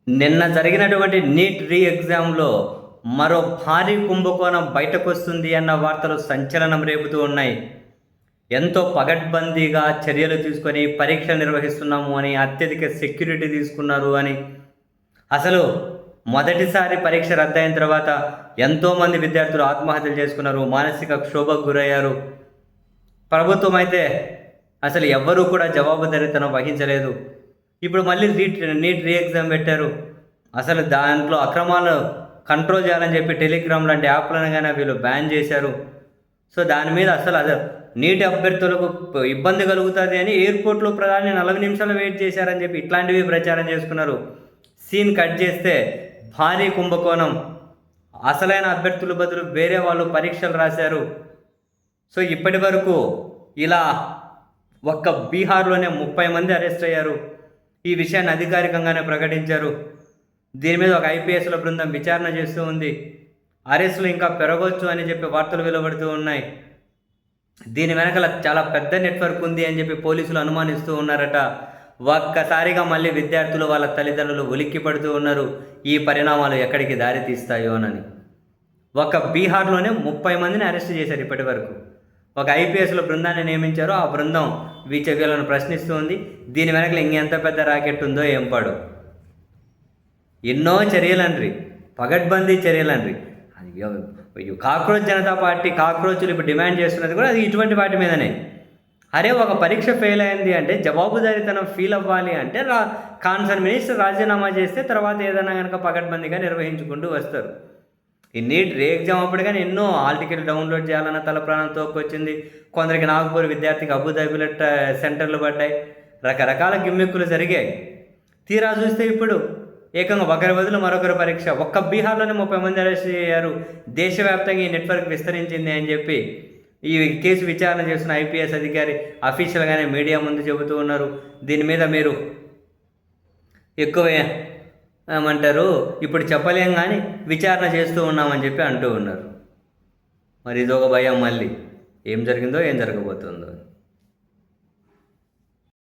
నిన్న జరిగినటువంటి నీట్ రీ ఎగ్జామ్‌లో మరో భారీ కుంభకోణం బయటకొస్తుంది అన్న వార్తలు సంచలనం రేపుతూ ఉన్నాయి. ఎంతో పగడ్బందీగా చర్యలు తీసుకొని పరీక్ష నిర్వహిస్తున్నాము అని, అత్యధిక సెక్యూరిటీ తీసుకున్నారు అని, అసలు మొదటిసారి పరీక్ష రద్దయిన తర్వాత ఎంతోమంది విద్యార్థులు ఆత్మహత్యలు చేసుకున్నారు, మానసిక క్షోభకు గురయ్యారు. ప్రభుత్వం అయితే అసలు ఎవ్వరూ కూడా జవాబుదారీతనం వహించలేదు. ఇప్పుడు మళ్ళీ నీట్ రీ ఎగ్జామ్ పెట్టారు. అసలు దాంట్లో అక్రమాలు కంట్రోల్ చేయాలని చెప్పి టెలిగ్రామ్ లాంటి యాప్లను కానీ వీళ్ళు బ్యాన్ చేశారు. సో దాని మీద అసలు నీటి అభ్యర్థులకు ఇబ్బంది కలుగుతుంది అని ఎయిర్పోర్ట్లో ప్రధాని 40 నిమిషాలు వెయిట్ చేశారని చెప్పి ఇట్లాంటివి ప్రచారం చేసుకున్నారు. సీన్ కట్ చేస్తే భారీ కుంభకోణం, అసలైన అభ్యర్థుల బదులు వేరే వాళ్ళు పరీక్షలు రాశారు. సో ఇప్పటి వరకు ఇలా ఒక్క బీహార్లోనే 30 మంది అరెస్ట్ అయ్యారు. ఈ విషయాన్ని అధికారికంగానే ప్రకటించారు. దీని మీద ఒక ఐపీఎస్ల బృందం విచారణ చేస్తూ ఉంది. అరెస్టులు ఇంకా పెరగవచ్చు అని చెప్పి వార్తలు వెలువడుతూ ఉన్నాయి. దీని వెనకాల చాలా పెద్ద నెట్వర్క్ ఉంది అని చెప్పి పోలీసులు అనుమానిస్తూ ఉన్నారట. ఒక్కసారిగా మళ్ళీ విద్యార్థులు వాళ్ళ తల్లిదండ్రులు ఉలిక్కి పడుతూ ఉన్నారు, ఈ పరిణామాలు ఎక్కడికి దారి తీస్తాయోనని. ఒక బీహార్లోనే 30 మందిని అరెస్ట్ చేశారు ఇప్పటి వరకు. ఒక ఐపీఎస్ల బృందాన్ని నియమించారు. ఆ బృందం వీళ్ళను ప్రశ్నిస్తూ ఉంది. దీని వెనకలు ఇంకెంత పెద్ద రాకెట్ ఉందో ఏం పాడు. ఎన్నో చర్యలండ్రి, పగడ్బందీ చర్యలండ్రి. కాక్రోచ్ జనతా పార్టీ కాక్రోచ్లు ఇప్పుడు డిమాండ్ చేస్తున్నది కూడా అది ఇటువంటి వాటి మీదనే. అరే ఒక పరీక్ష ఫెయిల్ అయింది అంటే జవాబుదారీతనం ఫీల్ అవ్వాలి అంటే కాన్సర్న్ మినిస్టర్ రాజీనామా చేస్తే తర్వాత ఏదైనా కనుక పగడ్బందీగా నిర్వహించుకుంటూ వస్తారు. ఈ నీట్ రీ ఎగ్జామ్ అప్పుడు కానీ ఎన్నో హాల్ టికెట్లు డౌన్లోడ్ చేయాలన్న తల ప్రాణం తోక్కొచ్చింది. కొందరికి నాగపూర్ విద్యార్థికి అబుదాబిలో సెంటర్లు పడ్డాయి. రకరకాల గిమ్మిక్కులు జరిగాయి. తీరా చూస్తే ఇప్పుడు ఏకంగా ఒకరి బదులు మరొకరు పరీక్ష. ఒక్క బీహార్లోనే 30 మంది అరెస్ట్ అయ్యారు. దేశవ్యాప్తంగా ఈ నెట్వర్క్ విస్తరించింది అని చెప్పి ఈ కేసు విచారణ చేస్తున్న ఐపీఎస్ అధికారి అఫీషియల్గానే మీడియా ముందు చెబుతూ ఉన్నారు. దీని మీద మీరు ఎక్కువ ఏమంటారు ఇప్పుడు చెప్పలేం కానీ విచారణ చేస్తూ ఉన్నామని చెప్పి అంటూ ఉన్నారు. మరి ఇదొక భయం, మళ్ళీ ఏం జరిగిందో ఏం జరగబోతుందో.